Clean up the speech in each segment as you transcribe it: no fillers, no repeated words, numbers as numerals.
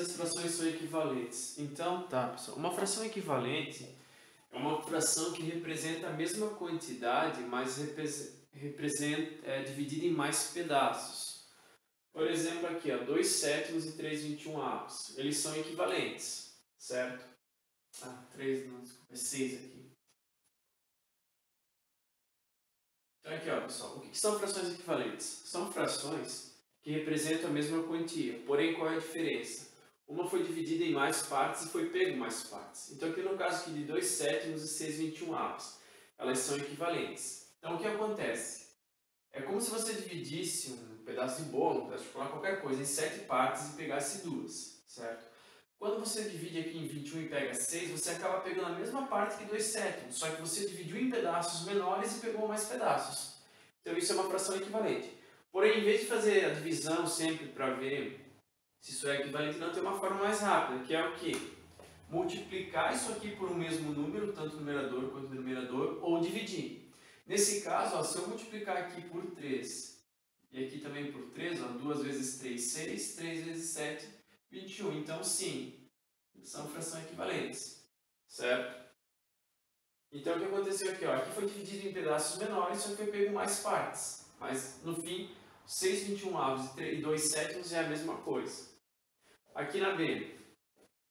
as frações são equivalentes. Então, tá, pessoal. Uma fração equivalente é uma fração que representa a mesma quantidade, mas é dividida em mais pedaços. Por exemplo, aqui, ó, 2 sétimos e 3 21avos. Eles são equivalentes, certo? 3 não, desculpa, é 6 aqui. Então aqui, ó, pessoal, o que são frações equivalentes? São frações que representam a mesma quantia, porém qual é a diferença? Uma foi dividida em mais partes e foi pego mais partes. Então aqui no caso aqui de 2 sétimos e 6 21avos, elas são equivalentes. Então o que acontece? É como se você dividisse um pedaço de bolo, um pedaço de chocolate, qualquer coisa, em 7 partes e pegasse 2, certo? Quando você divide aqui em 21 e pega 6, você acaba pegando a mesma parte que 2 sétimos, só que você dividiu em pedaços menores e pegou mais pedaços. Então isso é uma fração equivalente. Porém, em vez de fazer a divisão sempre para ver se isso é equivalente, não, tem uma forma mais rápida, que é o quê? Multiplicar isso aqui por um mesmo número, tanto numerador quanto denominador, ou dividir. Nesse caso, ó, se eu multiplicar aqui por 3, e aqui também por 3, ó, 2 vezes 3, 6, 3 vezes 7, 21. Então, sim, são frações equivalentes, certo? Então, o que aconteceu aqui? Ó, aqui foi dividido em pedaços menores, só que eu pego mais partes. Mas, no fim, 6 21avos e 2 sétimos é a mesma coisa. Aqui na B,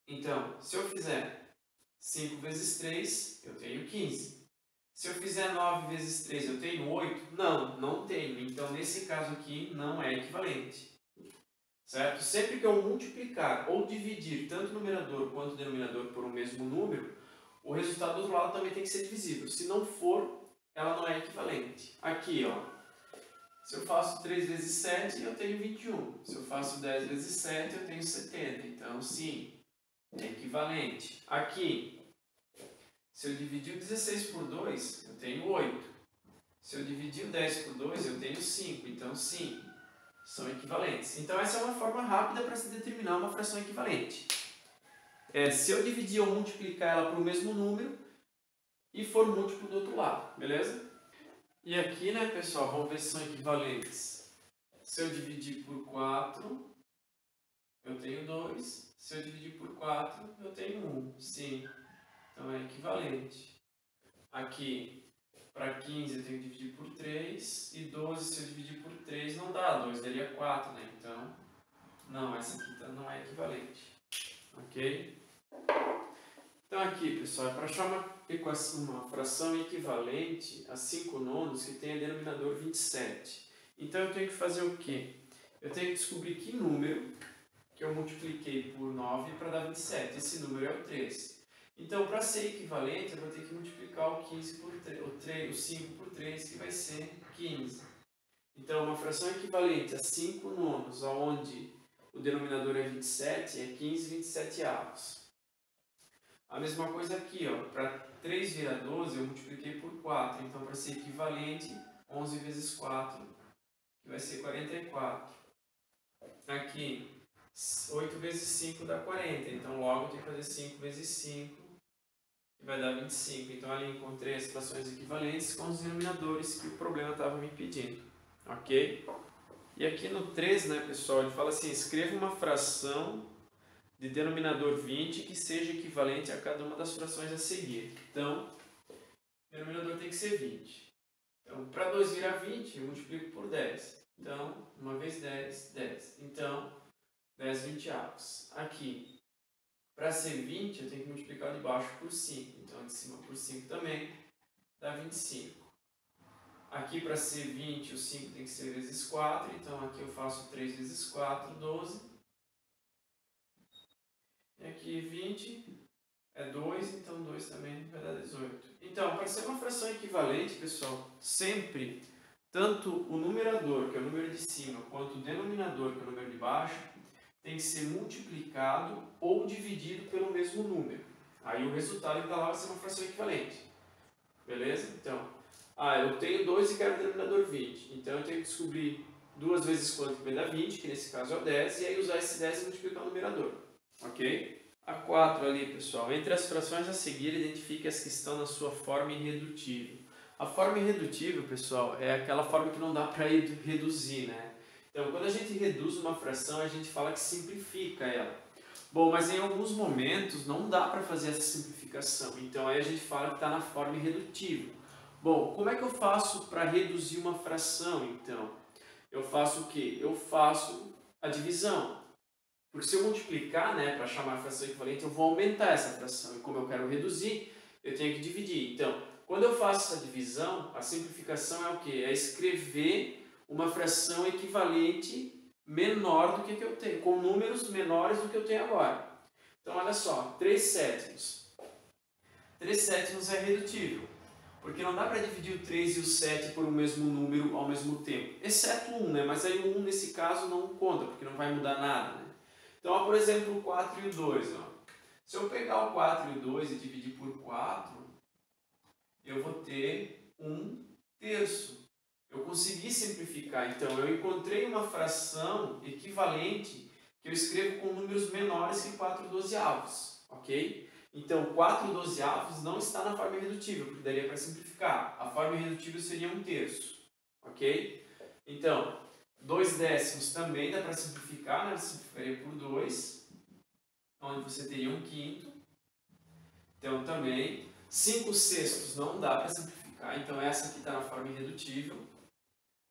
então, se eu fizer 5 vezes 3, eu tenho 15. Se eu fizer 9 vezes 3, eu tenho 8? Não, não tenho. Então, nesse caso aqui, não é equivalente. Certo? Sempre que eu multiplicar ou dividir tanto o numerador quanto o denominador por um mesmo número, o resultado do outro lado também tem que ser divisível. Se não for, ela não é equivalente. Aqui, ó, se eu faço 3 vezes 7, eu tenho 21. Se eu faço 10 vezes 7, eu tenho 70. Então, sim, é equivalente. Aqui, se eu dividir o 16 por 2, eu tenho 8. Se eu dividir o 10 por 2, eu tenho 5. Então, sim, são equivalentes. Então, essa é uma forma rápida para se determinar uma fração equivalente. Se eu dividir ou multiplicar ela por o mesmo número e for múltiplo do outro lado, beleza? E aqui, né, pessoal, vamos ver se são equivalentes. Se eu dividir por 4, eu tenho 2. Se eu dividir por 4, eu tenho 1. Sim, então é equivalente. Aqui, para 15 eu tenho que dividir por 3, e 12 se eu dividir por 3 não dá, 2 daria 4, né? Então, não, essa aqui não é equivalente. Ok? Então aqui, pessoal, é para achar uma fração equivalente a 5 nonos que tenha denominador 27. Então eu tenho que fazer o quê? Eu tenho que descobrir que número que eu multipliquei por 9 para dar 27. Esse número é o 3. Então, para ser equivalente, eu vou ter que multiplicar o 15 por 3, o 5 por 3, que vai ser 15. Então, uma fração equivalente a 5 nonos, onde o denominador é 27, é 15 27avos. A mesma coisa aqui, ó, para 3 virar 12, eu multipliquei por 4. Então, para ser equivalente, 11 vezes 4, que vai ser 44. Aqui, 8 vezes 5 dá 40. Então, logo eu tenho que fazer 5 vezes 5, que vai dar 25. Então, ali encontrei as frações equivalentes com os denominadores que o problema estava me pedindo. Ok? E aqui no 3, né, pessoal, ele fala assim, escreva uma fração de denominador 20 que seja equivalente a cada uma das frações a seguir. Então, o denominador tem que ser 20. Então, para 2 virar 20, eu multiplico por 10. Então, 1 vezes 10, 10. Então, 10 20avos. Aqui, para ser 20, eu tenho que multiplicar de baixo por 5. Então, de cima por 5 também, dá 25. Aqui, para ser 20, o 5 tem que ser vezes 4. Então, aqui eu faço 3 vezes 4, 12. E aqui 20 é 2, então 2 também vai dar 18. Então, para ser uma fração equivalente, pessoal, sempre, tanto o numerador, que é o número de cima, quanto o denominador, que é o número de baixo, tem que ser multiplicado ou dividido pelo mesmo número. Aí o resultado que dá lá vai ser uma fração equivalente. Beleza? Então, eu tenho 2 e quero o denominador 20. Então, eu tenho que descobrir 2 vezes quanto vai dar 20, que nesse caso é o 10, e aí usar esse 10 e multiplicar o numerador. Ok? A 4 ali, pessoal. Entre as frações a seguir, identifique as que estão na sua forma irredutível. A forma irredutível, pessoal, é aquela forma que não dá para reduzir, né? Então, quando a gente reduz uma fração, a gente fala que simplifica ela. Bom, mas em alguns momentos não dá para fazer essa simplificação, então aí a gente fala que está na forma irredutível. Bom, como é que eu faço para reduzir uma fração, então? Eu faço o quê? Eu faço a divisão. Porque se eu multiplicar, né, para chamar a fração equivalente, eu vou aumentar essa fração. E como eu quero reduzir, eu tenho que dividir. Então, quando eu faço essa divisão, a simplificação é o quê? É escrever uma fração equivalente menor do que eu tenho, com números menores do que eu tenho agora. Então, olha só, 3 sétimos. 3 sétimos é redutível, porque não dá para dividir o 3 e o 7 por um mesmo número ao mesmo tempo, exceto o 1, né? Mas aí o 1 nesse caso não conta, porque não vai mudar nada, né? Então, ó, por exemplo, o 4 e o 2. Ó. Se eu pegar o 4 e o 2 e dividir por 4, eu vou ter 1/3. Eu consegui simplificar, então eu encontrei uma fração equivalente que eu escrevo com números menores que 4/12, ok? Então 4/12 não está na forma irredutível, porque daria para simplificar. A forma irredutível seria 1/3, ok? Então 2/10 também dá para simplificar, né? Eu simplificaria por 2, onde você teria 1/5. Então também 5/6 não dá para simplificar, então essa aqui está na forma irredutível.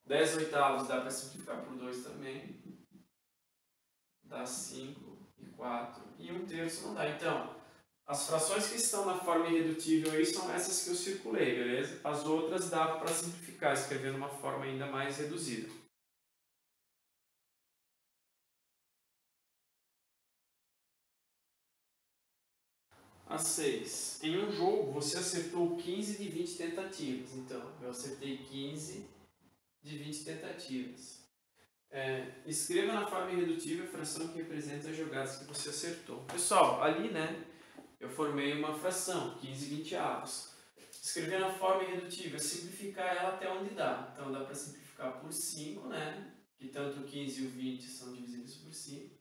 10/8 dá para simplificar por 2 também. Dá 5 e 4. E 1/3 não dá. Então, as frações que estão na forma irredutível aí são essas que eu circulei, beleza? As outras dá para simplificar, escrevendo uma forma ainda mais reduzida. A 6. Em um jogo, você acertou 15 de 20 tentativas. Então, eu acertei 15 de 20 tentativas. Escreva na forma irredutível a fração que representa as jogadas que você acertou. Pessoal, ali, né, eu formei uma fração, 15/20. Escrever na forma irredutível é simplificar ela até onde dá. Então, dá para simplificar por 5, né, que tanto o 15 e o 20 são divisíveis por 5.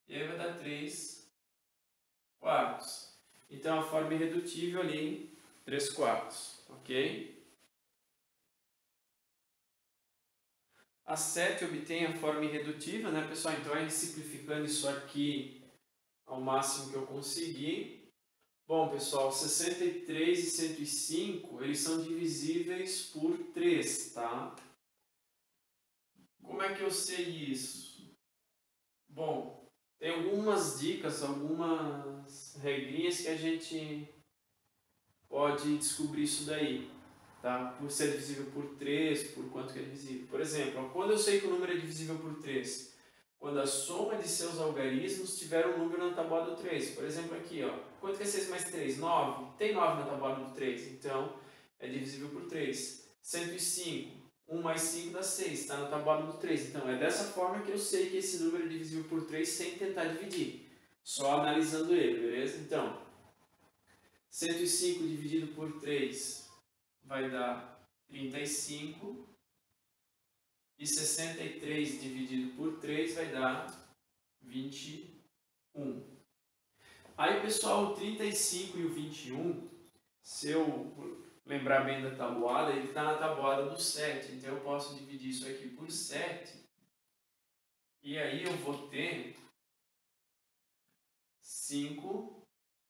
E aí vai dar 3/4. Então, a forma irredutível ali, 3/4, ok? A 7 obtém a forma irredutível, né, pessoal? Então, é simplificando isso aqui ao máximo que eu conseguir. Bom, pessoal, 63 e 105, eles são divisíveis por 3, tá? Como é que eu sei isso? Bom, tem algumas dicas, algumas regrinhas que a gente pode descobrir isso daí. Tá? Por ser divisível por 3, por quanto que é divisível. Por exemplo, ó, quando eu sei que o número é divisível por 3? Quando a soma de seus algarismos tiver um número na tabuada do 3. Por exemplo, aqui, ó, quanto que é 6 mais 3? 9. Tem 9 na tabuada do 3, então é divisível por 3. 105. 1 mais 5 dá 6, está na tabuada do 3. Então é dessa forma que eu sei que esse número é divisível por 3 sem tentar dividir. Só analisando ele, beleza? Então, 105 dividido por 3 vai dar 35, e 63 dividido por 3 vai dar 21. Aí, pessoal, o 35 e o 21, se eu lembrar bem da tabuada, ele está na tabuada do 7, então eu posso dividir isso aqui por 7, e aí eu vou ter 5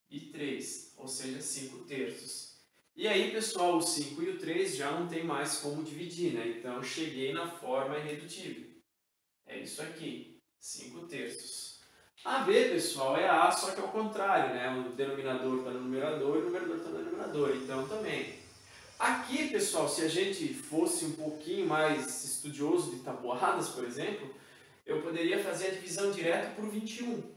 e 3, ou seja, 5/3. E aí, pessoal, o 5 e o 3 já não tem mais como dividir, né? Então, eu cheguei na forma irredutível. É isso aqui, 5/3. A B, pessoal, é A, só que ao contrário, né? O denominador está no numerador e o numerador está no denominador. Então, também. Aqui, pessoal, se a gente fosse um pouquinho mais estudioso de tabuadas, por exemplo, eu poderia fazer a divisão direta por 21.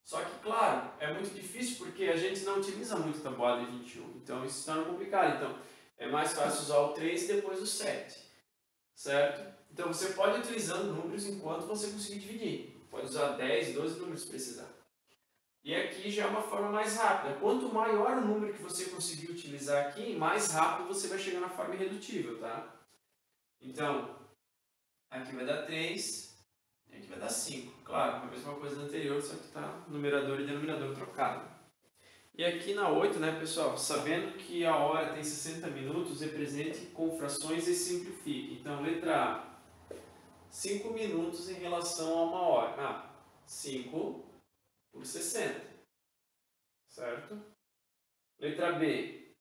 Só que, claro, é muito difícil porque a gente não utiliza muito tabuada de 21. Então, isso se torna complicado. Então, é mais fácil usar o 3 e depois o 7. Certo? Então, você pode ir utilizando números enquanto você conseguir dividir. Pode usar 10, 12 números se precisar. E aqui já é uma forma mais rápida. Quanto maior o número que você conseguir utilizar aqui, mais rápido você vai chegar na forma irredutível, tá? Então, aqui vai dar 3, e aqui vai dar 5. Claro, a mesma coisa da anterior, só que está numerador e denominador trocado. E aqui na 8, né, pessoal, sabendo que a hora tem 60 minutos, represente com frações e simplifique. Então, letra A, 5 minutos em relação a 1 hora. 5 por 60. Certo? Letra B.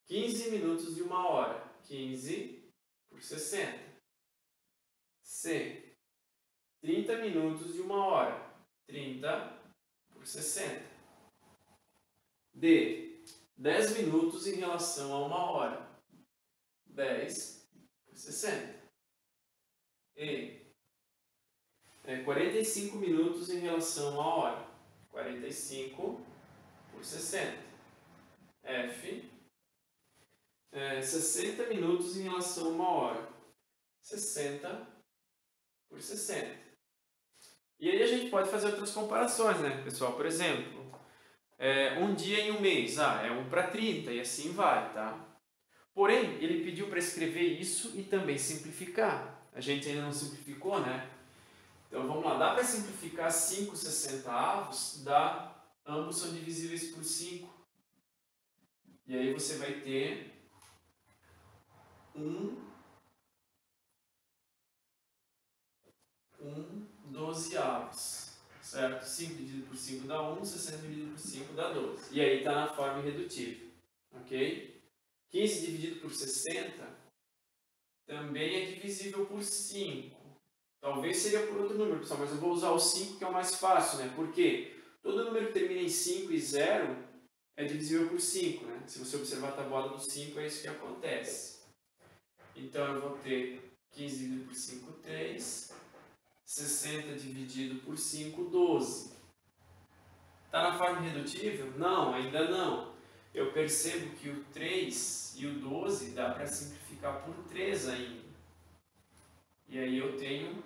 15 minutos de 1 hora. 15 por 60. C. 30 minutos de 1 hora. 30 por 60. D. 10 minutos em relação a 1 hora. 10 por 60. E. 45 minutos em relação a 1 hora. 45 por 60. F. 60 minutos em relação a 1 hora. 60 por 60. E aí a gente pode fazer outras comparações, né, pessoal? Por exemplo, um dia em um mês. É 1 para 30 e assim vai, tá? Porém, ele pediu para escrever isso e também simplificar. A gente ainda não simplificou, né? Então vamos lá. Dá para simplificar 5 60avos? Dá. Ambos são divisíveis por 5. E aí você vai ter 1 dozeavos, certo? 5 dividido por 5 dá 1, 60 dividido por 5 dá 12. E aí está na forma irredutível, ok? 15 dividido por 60 também é divisível por 5. Talvez seria por outro número, pessoal, mas eu vou usar o 5 que é o mais fácil, né? Porque todo número que termina em 5 e 0 é divisível por 5, né? Se você observar a tabuada do 5, é isso que acontece. Então eu vou ter 15 dividido por 5, 3. 60 dividido por 5, 12. Está na forma irredutível? Não, ainda não. Eu percebo que o 3 e o 12 dá para simplificar por 3 ainda. E aí eu tenho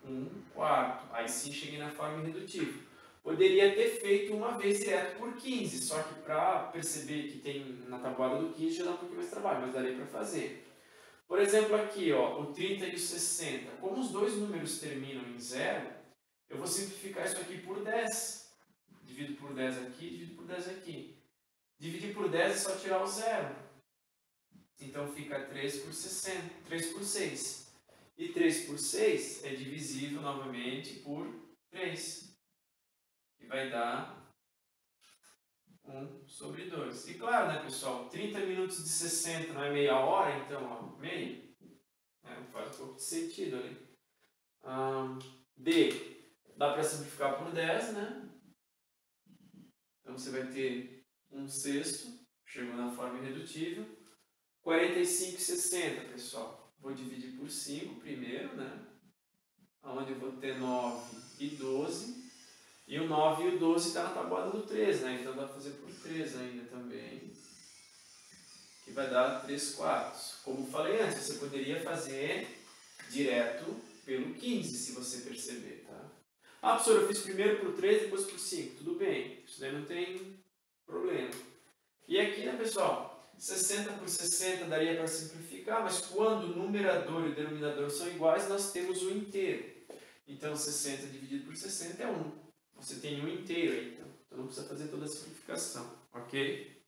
1/4. Aí sim cheguei na forma irredutível. Poderia ter feito uma vez direto por 15, só que para perceber que tem na tabuada do 15 já dá um pouquinho mais de trabalho, mas daria para fazer. Por exemplo, aqui, o 30 e o 60. Como os dois números terminam em 0, eu vou simplificar isso aqui por 10. Divido por 10 aqui, divido por 10 aqui. Dividir por 10 é só tirar o 0. Então fica 3 por 60, 3 por 6. E 3 por 6 é divisível novamente por 3. Que vai dar 1 sobre 2. E claro, né, pessoal, 30 minutos de 60 não é meia hora, então, meio. Faz um pouco de sentido ali. D. Dá para simplificar por 10, né? Então você vai ter 1/6, chegou na forma irredutível. 45 e 60, pessoal. Vou dividir por 5 primeiro, né? Onde eu vou ter 9 e 12. E o 9 e o 12 está na tabuada do 3, né? Então dá para fazer por 3 ainda também. Que vai dar 3/4. Como falei antes, você poderia fazer direto pelo 15, se você perceber, tá? Professor, eu fiz primeiro por 3, depois por 5. Tudo bem, isso daí não tem problema. E aqui, né, pessoal, 60 por 60 daria para simplificar, mas quando o numerador e o denominador são iguais, nós temos o inteiro. Então, 60 dividido por 60 é 1. Você tem 1 inteiro aí, então não precisa fazer toda a simplificação, ok?